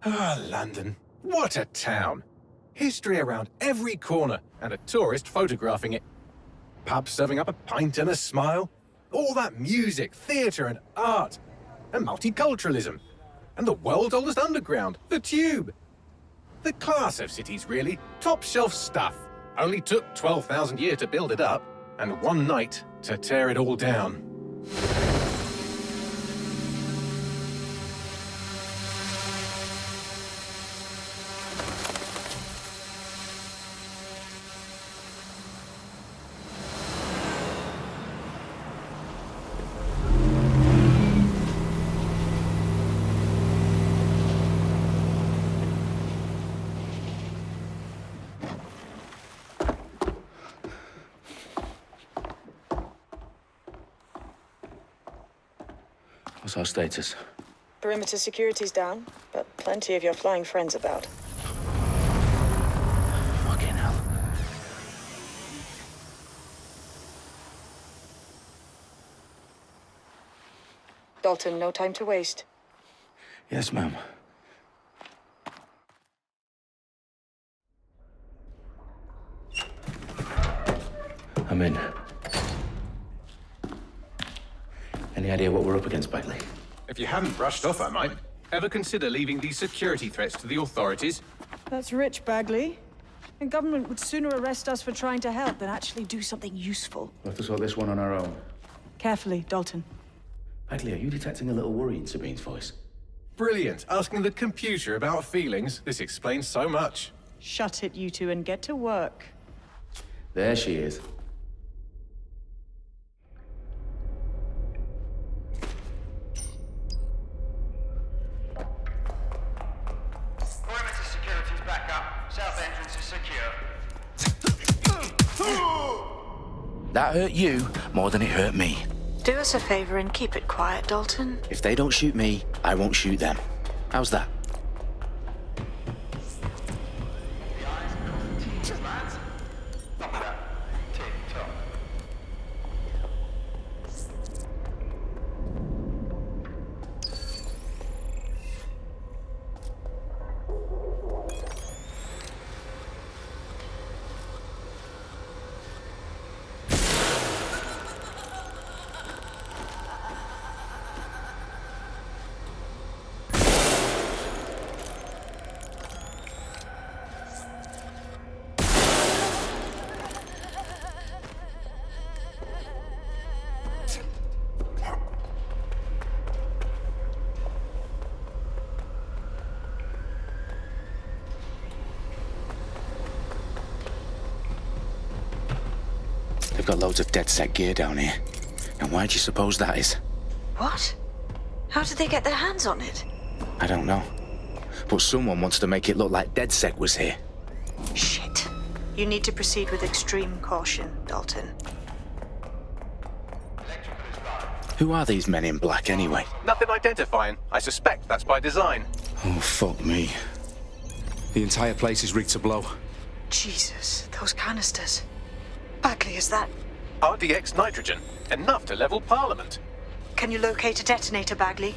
Ah, London. What a town. History around every corner, and a tourist photographing it. Pubs serving up a pint and a smile. All that music, theatre and art. And multiculturalism. And the world's oldest underground, the Tube. The class of cities, really. Top shelf stuff. Only took 12,000 years to build it up, and one night to tear it all down. What's our status? Perimeter security's down, but plenty of your flying friends about. Fucking hell. Dalton, no time to waste. Yes, ma'am. I'm in. Any idea what we're up against, Bagley? If you hadn't brushed off, I might. Ever consider leaving these security threats to the authorities? That's rich, Bagley. The government would sooner arrest us for trying to help than actually do something useful. We'll have to sort this one on our own. Carefully, Dalton. Bagley, are you detecting a little worry in Sabine's voice? Brilliant. Asking the computer about feelings. This explains so much. Shut it, you two, and get to work. There she is. Perimeter security's back up. South entrance is secure. That hurt you more than it hurt me. Do us a favor and keep it quiet, Dalton. If they don't shoot me, I won't shoot them. How's that? The eyes across the T's, lads. Copy that. Tick-tock. They've got loads of DedSec gear down here. And why do you suppose that is? What? How did they get their hands on it? I don't know. But someone wants to make it look like DedSec was here. Shit. You need to proceed with extreme caution, Dalton. Who are these men in black anyway? Nothing identifying. I suspect that's by design. Oh, fuck me. The entire place is rigged to blow. Jesus, those canisters. Bagley, is that... RDX nitrogen. Enough to level Parliament. Can you locate a detonator, Bagley?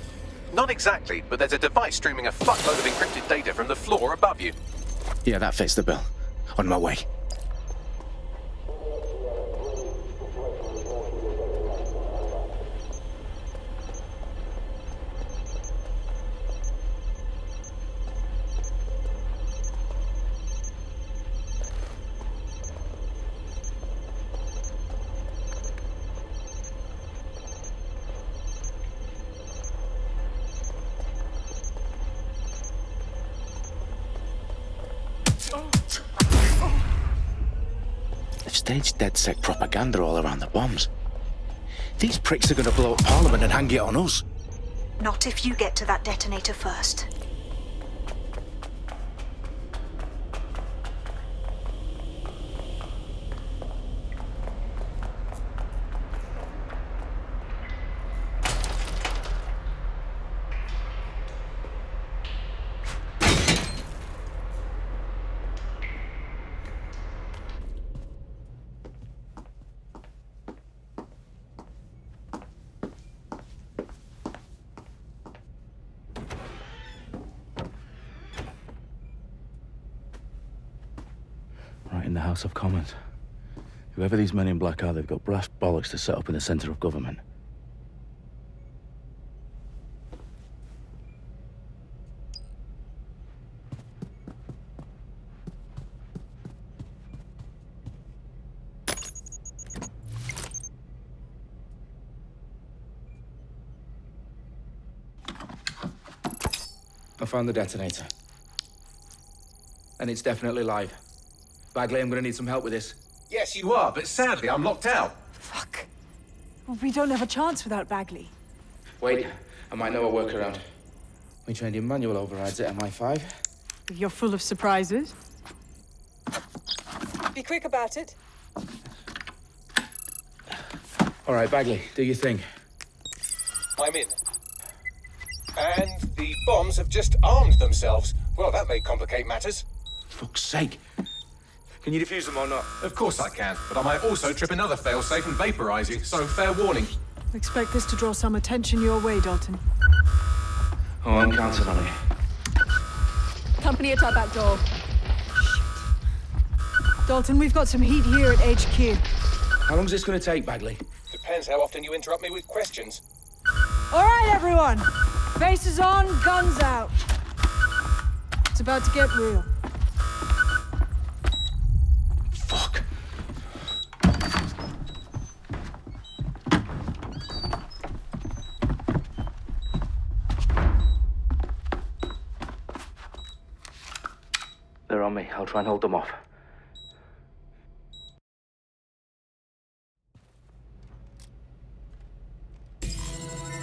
Not exactly, but there's a device streaming a fuckload of encrypted data from the floor above you. Yeah, that fits the bill. On my way. They've staged DedSec propaganda all around the bombs. These pricks are gonna blow up Parliament and hang it on us. Not if you get to that detonator first. House of Commons. Whoever these men in black are, they've got brass bollocks to set up in the centre of government. I found the detonator. And it's definitely live. Bagley, I'm gonna need some help with this. Yes, you are, but sadly, I'm locked out. Fuck. Well, we don't have a chance without Bagley. Wait, I might know a workaround. We trained in manual overrides at MI5. You're full of surprises. Be quick about it. All right, Bagley, do your thing. I'm in. And the bombs have just armed themselves. Well, that may complicate matters. Fuck's sake. Can you defuse them or not? Of course I can, but I might also trip another failsafe and vaporize you, so fair warning. Expect this to draw some attention your way, Dalton. Oh, I'm counting on it. Company at our back door. Shit. Dalton, we've got some heat here at HQ. How long's this gonna take, Bagley? Depends how often you interrupt me with questions. All right, everyone. Faces on, guns out. It's about to get real. Fuck. They're on me. I'll try and hold them off.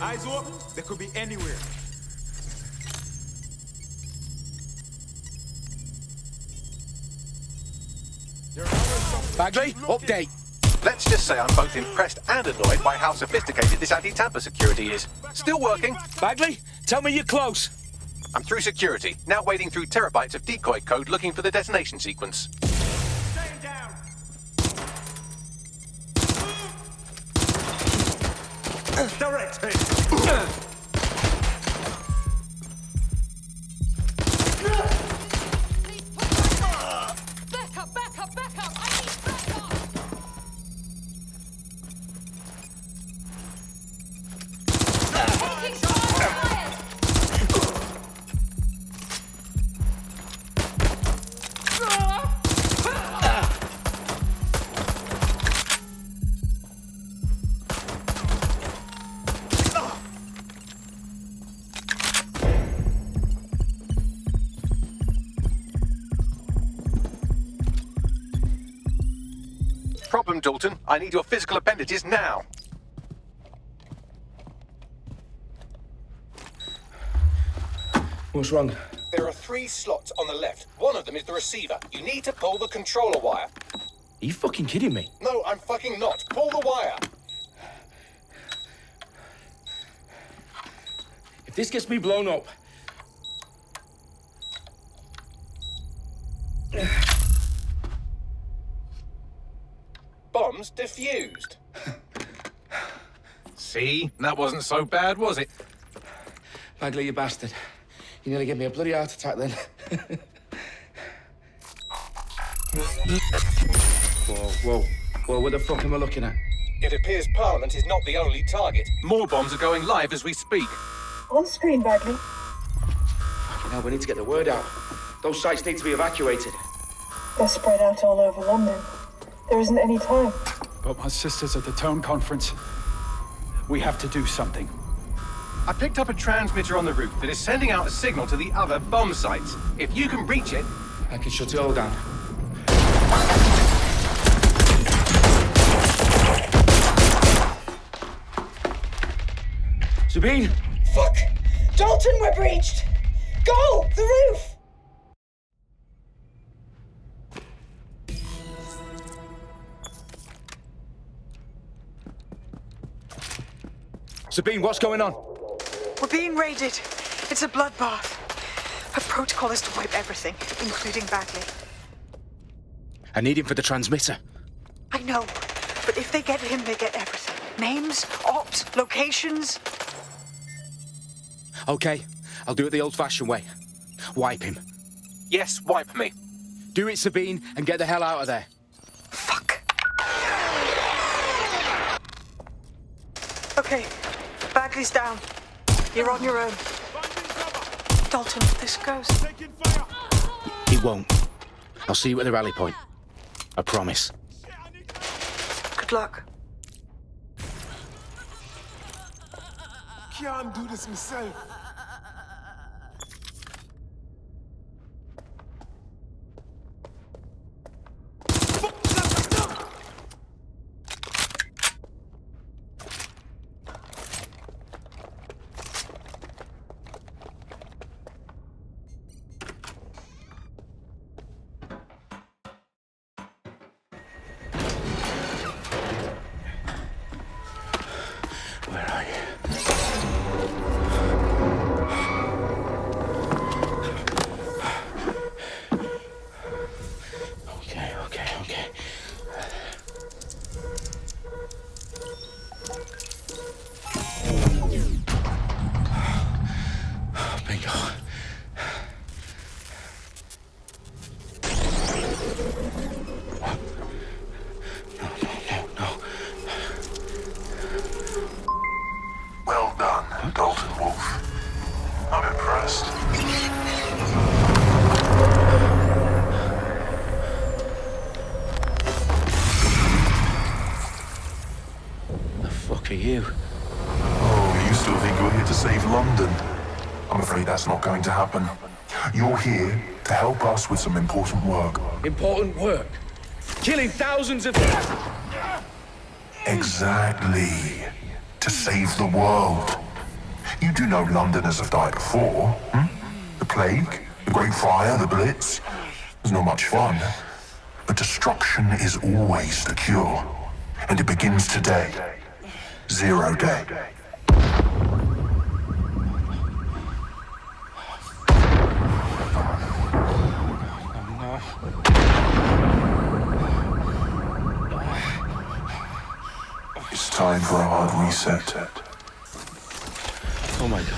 Eyes open, they could be anywhere. Bagley, update. Let's just say I'm both impressed and annoyed by how sophisticated this anti-tamper security is. Still working. Bagley, tell me you're close. I'm through security, now wading through terabytes of decoy code looking for the detonation sequence. Staying down. Direct hit. Back up, back up, back up! I need back up! Taking fire! Problem, Dalton. I need your physical appendages now. What's wrong? There are 3 slots on the left. One of them is the receiver. You need to pull the controller wire. Are you fucking kidding me? No, I'm fucking not. Pull the wire. If this gets me blown up... Bombs defused. See? That wasn't so bad, was it? Bagley, you bastard. You nearly gave me a bloody heart attack then. Whoa, what the fuck am I looking at? It appears Parliament is not the only target. More bombs are going live as we speak. On screen, Bagley. Fucking hell, we need to get the word out. Those sites need to be evacuated. They're spread out all over London. There isn't any time. But my sister's at the town conference. We have to do something. I picked up a transmitter on the roof that is sending out a signal to the other bomb sites. If you can reach it... I can shut it all down. Sabine! Fuck! Dalton, we're breached! Go! The roof! Sabine, what's going on? We're being raided. It's a bloodbath. Her protocol is to wipe everything, including Bagley. I need him for the transmitter. I know, but if they get him, they get everything. Names, ops, locations. Okay, I'll do it the old-fashioned way. Wipe him. Yes, wipe me. Do it, Sabine, and get the hell out of there. Fuck. Okay, Bagley's down. You're on your own. Dalton, this goes. Taking fire! It won't. I'll see you at the rally point. I promise. Good luck. Can't do this myself. Where are you? Okay. Bingo. No. Well done, Dalton Wolf. I'm impressed. The fuck are you? Oh, you still think you're here to save London? I'm afraid that's not going to happen. You're here to help us with some important work. Important work. Killing thousands of... Exactly. To save the world. You do know Londoners have died before, hmm? The plague, the Great Fire, the Blitz. It's not much fun. But destruction is always the cure. And it begins today. 0 day. It's time for a hard reset. Oh my god.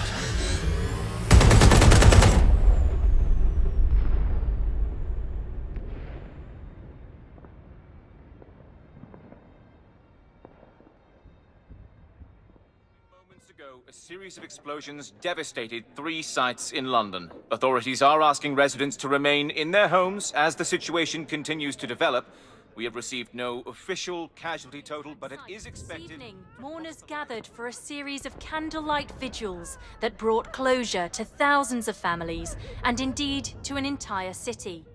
Moments ago, a series of explosions devastated 3 sites in London. Authorities are asking residents to remain in their homes as the situation continues to develop. We have received no official casualty total, but it is expected... This evening, mourners gathered for a series of candlelight vigils that brought closure to thousands of families, and indeed to an entire city.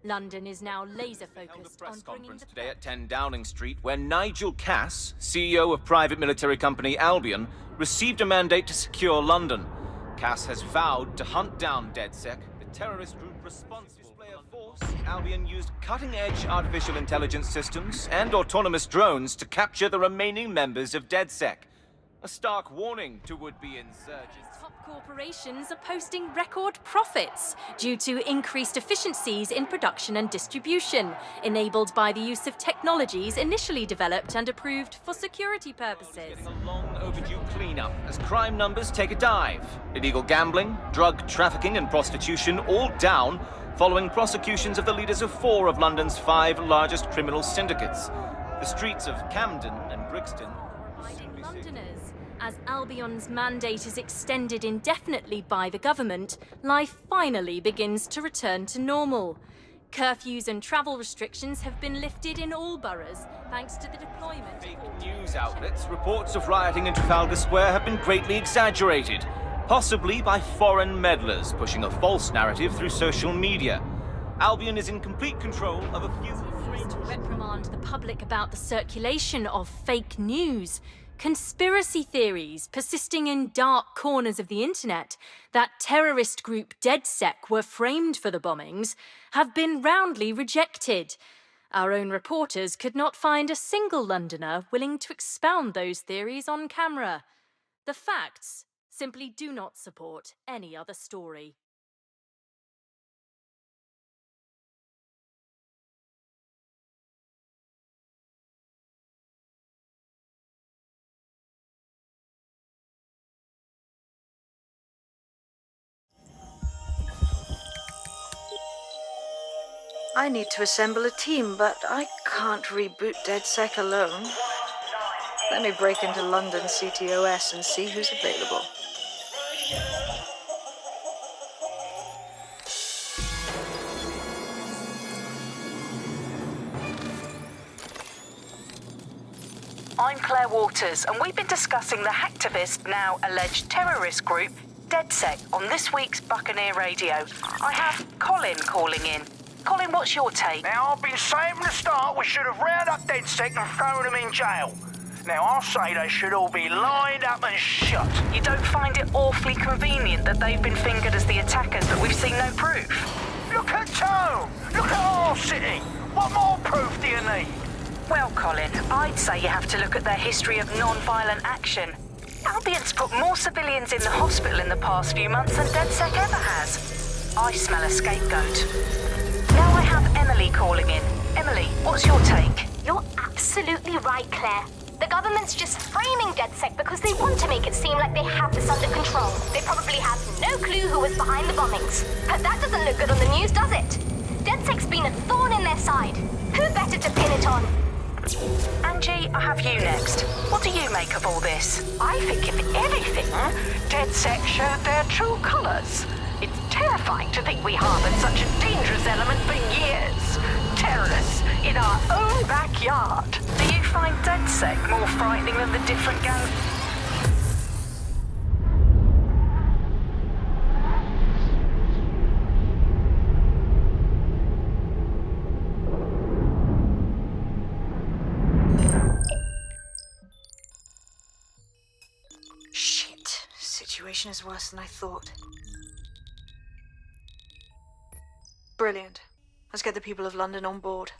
London is now laser-focused on bringing the... today at 10 Downing Street, where Nigel Cass, CEO of private military company Albion, received a mandate to secure London. Cass has vowed to hunt down DedSec, the terrorist group responsible for display of force. Albion used cutting-edge artificial intelligence systems and autonomous drones to capture the remaining members of DedSec. A stark warning to would-be insurgents. Top corporations are posting record profits due to increased efficiencies in production and distribution, enabled by the use of technologies initially developed and approved for security purposes. Getting a long overdue cleanup as crime numbers take a dive. Illegal gambling, drug trafficking and prostitution all down following prosecutions of the leaders of 4 of London's 5 largest criminal syndicates. The streets of Camden and Brixton Londoners. As Albion's mandate is extended indefinitely by the government, life finally begins to return to normal. Curfews and travel restrictions have been lifted in all boroughs, thanks to the deployment... Fake news outlets, reports of rioting in Trafalgar Square have been greatly exaggerated, possibly by foreign meddlers pushing a false narrative through social media. Albion is in complete control of a few... to reprimand the public about the circulation of fake news. Conspiracy theories persisting in dark corners of the internet that terrorist group DedSec were framed for the bombings have been roundly rejected. Our own reporters could not find a single Londoner willing to expound those theories on camera. The facts simply do not support any other story. I need to assemble a team, but I can't reboot DedSec alone. Let me break into London CTOS and see who's available. I'm Claire Waters, and we've been discussing the hacktivist, now alleged terrorist group, DedSec, on this week's Buccaneer Radio. I have Colin calling in. Colin, what's your take? Now, I've been saying from the start we should have rounded up DedSec and thrown them in jail. Now, I'll say they should all be lined up and shot. You don't find it awfully convenient that they've been fingered as the attackers, but we've seen no proof? Look at Tone! Look at our city! What more proof do you need? Well, Colin, I'd say you have to look at their history of non-violent action. Albion's put more civilians in the hospital in the past few months than DedSec ever has. I smell a scapegoat. Now I have Emily calling in. Emily, what's your take? You're absolutely right, Claire. The government's just framing DedSec because they want to make it seem like they have this under control. They probably have no clue who was behind the bombings. But that doesn't look good on the news, does it? DedSec's been a thorn in their side. Who better to pin it on? Angie, I have you next. What do you make of all this? I think, if anything, DedSec showed their true colours. It's terrifying to think we harboured such a dangerous element for years. Terrorists in our own backyard. Do you find DedSec more frightening than the different gangs? Shit. Situation is worse than I thought. Brilliant. Let's get the people of London on board.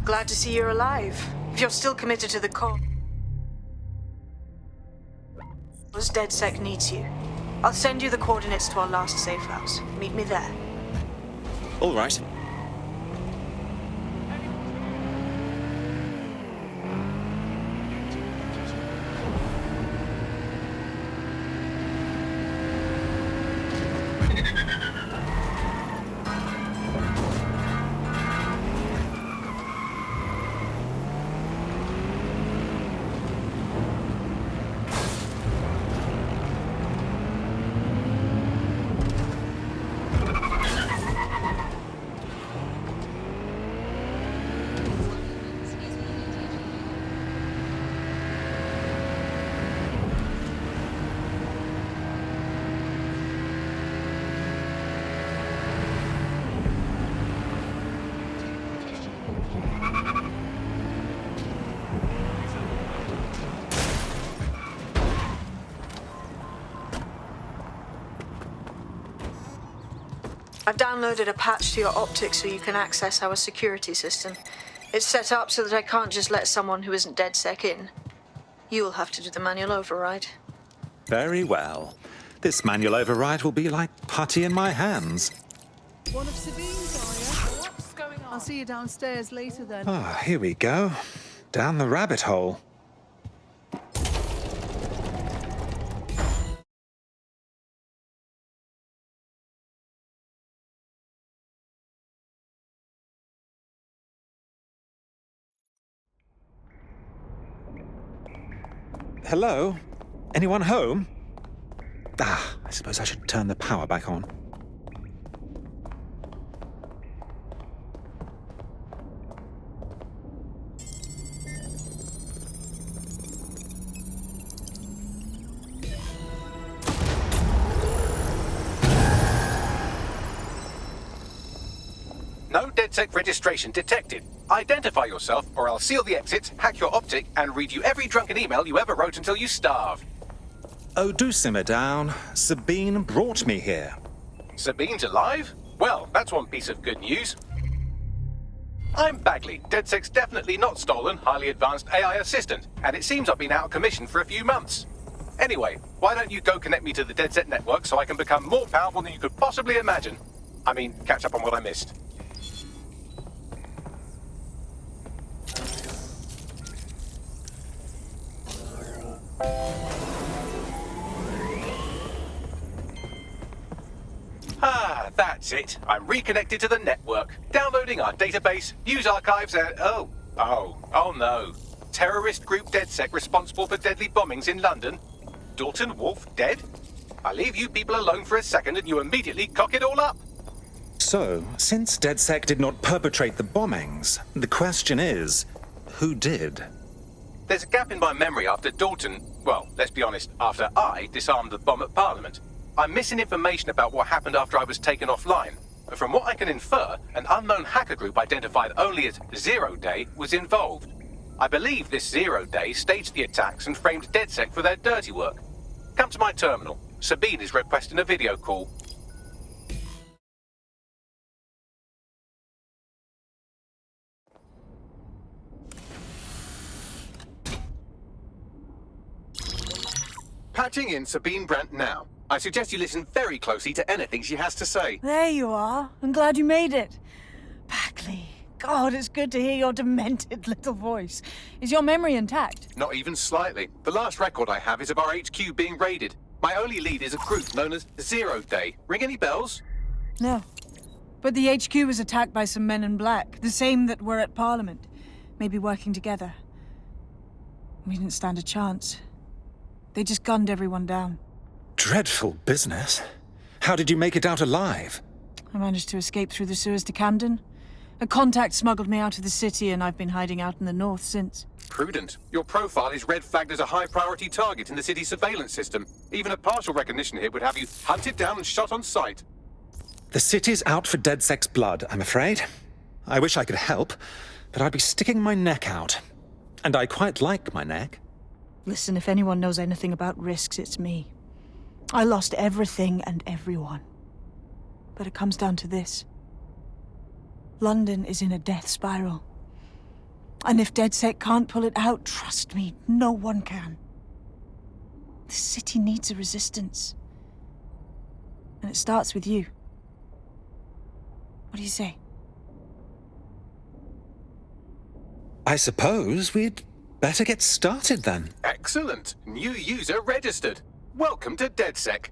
Glad to see you're alive. If you're still committed to the cause, DedSec needs you. I'll send you the coordinates to our last safe house. Meet me there. All right. I've downloaded a patch to your optics so you can access our security system. It's set up so that I can't just let someone who isn't DedSec in. You'll have to do the manual override. Very well. This manual override will be like putty in my hands. One of Sabine's, are you? What's going on? I'll see you downstairs later then. Ah, here we go. Down the rabbit hole. Hello? Anyone home? I suppose I should turn the power back on. No DedSec registration detected. Identify yourself, or I'll seal the exits, hack your optic, and read you every drunken email you ever wrote until you starve. Oh, do simmer down. Sabine brought me here. Sabine's alive? Well, that's one piece of good news. I'm Bagley, DedSec's definitely not stolen, highly advanced AI assistant, and it seems I've been out of commission for a few months. Anyway, why don't you go connect me to the DedSec network so I can become more powerful than you could possibly imagine? I mean, catch up on what I missed. Ah, that's it. I'm reconnected to the network. Downloading our database, news archives, and... Oh no. Terrorist group DedSec responsible for deadly bombings in London? Dalton Wolfe dead? I leave you people alone for a second and you immediately cock it all up. So, since DedSec did not perpetrate the bombings, the question is, who did? There's a gap in my memory after Dalton... Well, let's be honest, after I disarmed the bomb at Parliament. I'm missing information about what happened after I was taken offline. But from what I can infer, an unknown hacker group identified only as Zero Day was involved. I believe this Zero Day staged the attacks and framed DedSec for their dirty work. Come to my terminal. Sabine is requesting a video call. Patching in Sabine Brandt now. I suggest you listen very closely to anything she has to say. There you are. I'm glad you made it. Bagley. God, it's good to hear your demented little voice. Is your memory intact? Not even slightly. The last record I have is of our HQ being raided. My only lead is a group known as Zero Day. Ring any bells? No. But the HQ was attacked by some men in black, the same that were at Parliament. Maybe working together. We didn't stand a chance. They just gunned everyone down. Dreadful business. How did you make it out alive? I managed to escape through the sewers to Camden. A contact smuggled me out of the city, and I've been hiding out in the north since. Prudent. Your profile is red flagged as a high-priority target in the city's surveillance system. Even a partial recognition here would have you hunted down and shot on sight. The city's out for DedSec's blood, I'm afraid. I wish I could help, but I'd be sticking my neck out. And I quite like my neck. Listen, if anyone knows anything about risks, it's me. I lost everything and everyone. But it comes down to this. London is in a death spiral. And if DedSec can't pull it out, trust me, no one can. The city needs a resistance. And it starts with you. What do you say? I suppose we'd better get started then. Excellent. New user registered. Welcome to DedSec.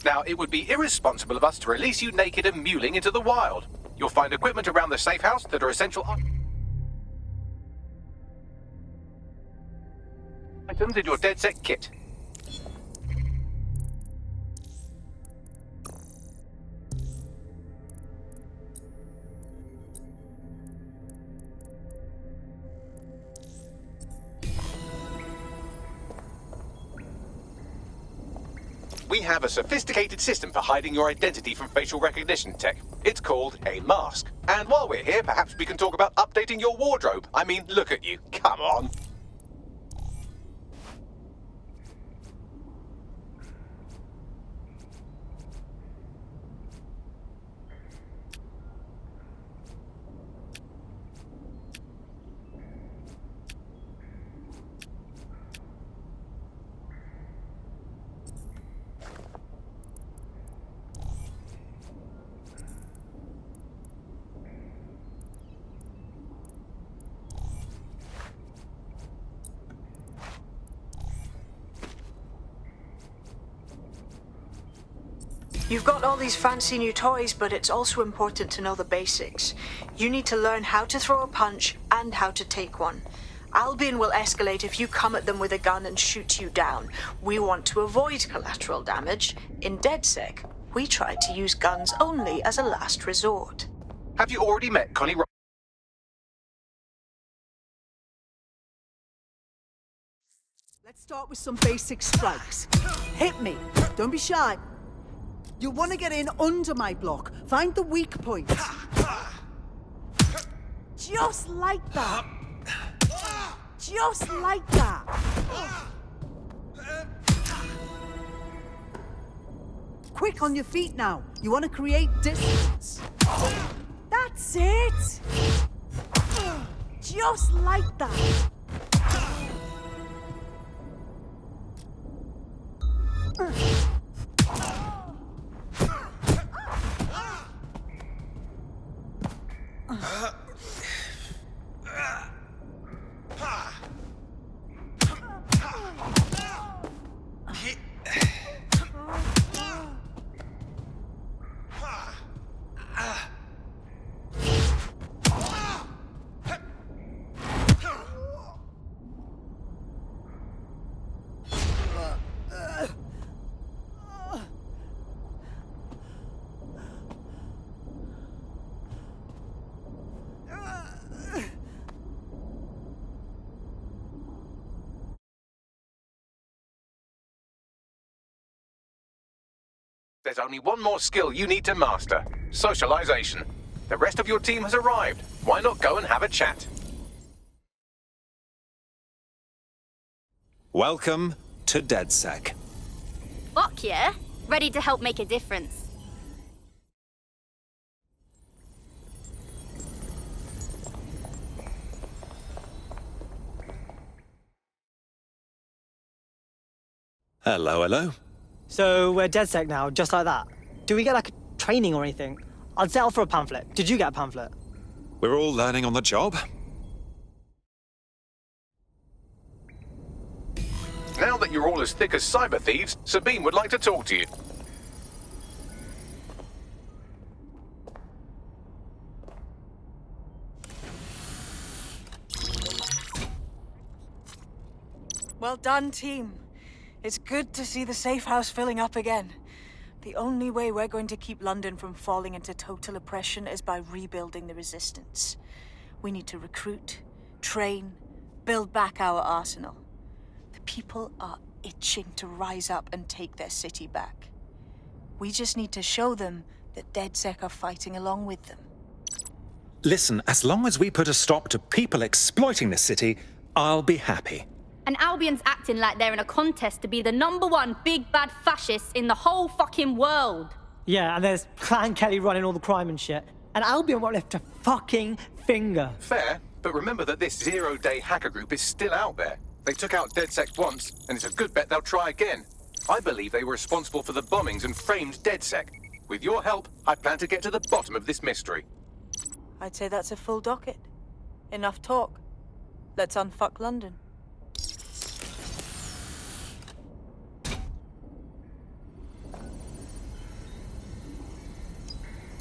Now, it would be irresponsible of us to release you naked and mewling into the wild. You'll find equipment around the safe house that are essential items in your DedSec kit. We have a sophisticated system for hiding your identity from facial recognition tech. It's called a mask. And while we're here, perhaps we can talk about updating your wardrobe. I mean, look at you. Come on. You've got all these fancy new toys, but it's also important to know the basics. You need to learn how to throw a punch and how to take one. Albion will escalate if you come at them with a gun and shoot you down. We want to avoid collateral damage. In DedSec, we try to use guns only as a last resort. Have you already met Connie Ro- Let's start with some basic strikes. Hit me. Don't be shy. You'll want to get in under my block. Find the weak point. Just like that. Just like that. Quick on your feet now. You want to create distance. That's it. Just like that. There's only one more skill you need to master. Socialization. The rest of your team has arrived. Why not go and have a chat? Welcome to DedSec. Fuck yeah. Ready to help make a difference. Hello, hello. So we're DedSec now, just like that. Do we get like a training or anything? I'd settle for a pamphlet. Did you get a pamphlet? We're all learning on the job. Now that you're all as thick as cyber thieves, Sabine would like to talk to you. Well done, team. It's good to see the safe house filling up again. The only way we're going to keep London from falling into total oppression is by rebuilding the resistance. We need to recruit, train, build back our arsenal. The people are itching to rise up and take their city back. We just need to show them that DedSec are fighting along with them. Listen, as long as we put a stop to people exploiting this city, I'll be happy. And Albion's acting like they're in a contest to be the #1 big bad fascists in the whole fucking world. Yeah, and there's Clan Kelly running all the crime and shit. And Albion won't lift a fucking finger. Fair, but remember that this zero-day hacker group is still out there. They took out DedSec once, and it's a good bet they'll try again. I believe they were responsible for the bombings and framed DedSec. With your help, I plan to get to the bottom of this mystery. I'd say that's a full docket. Enough talk. Let's unfuck London.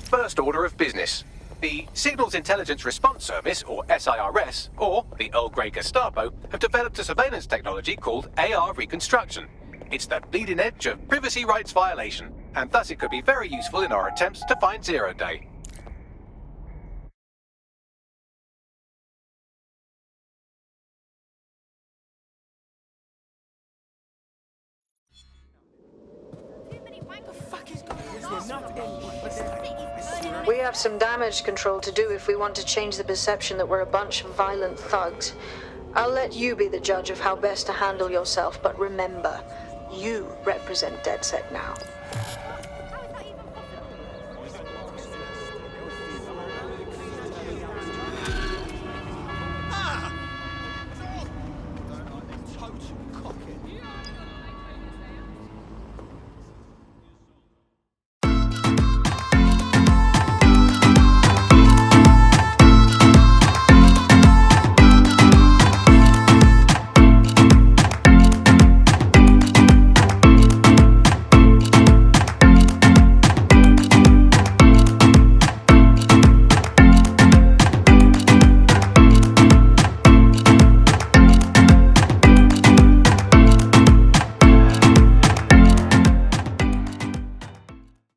First order of business. The Signals Intelligence Response Service, or SIRS, or the Earl Grey Gestapo, have developed a surveillance technology called AR Reconstruction. It's the bleeding edge of privacy rights violation, and thus it could be very useful in our attempts to find Zero Day. We have some damage control to do if we want to change the perception that we're a bunch of violent thugs. I'll let you be the judge of how best to handle yourself, but remember, you represent DedSec now.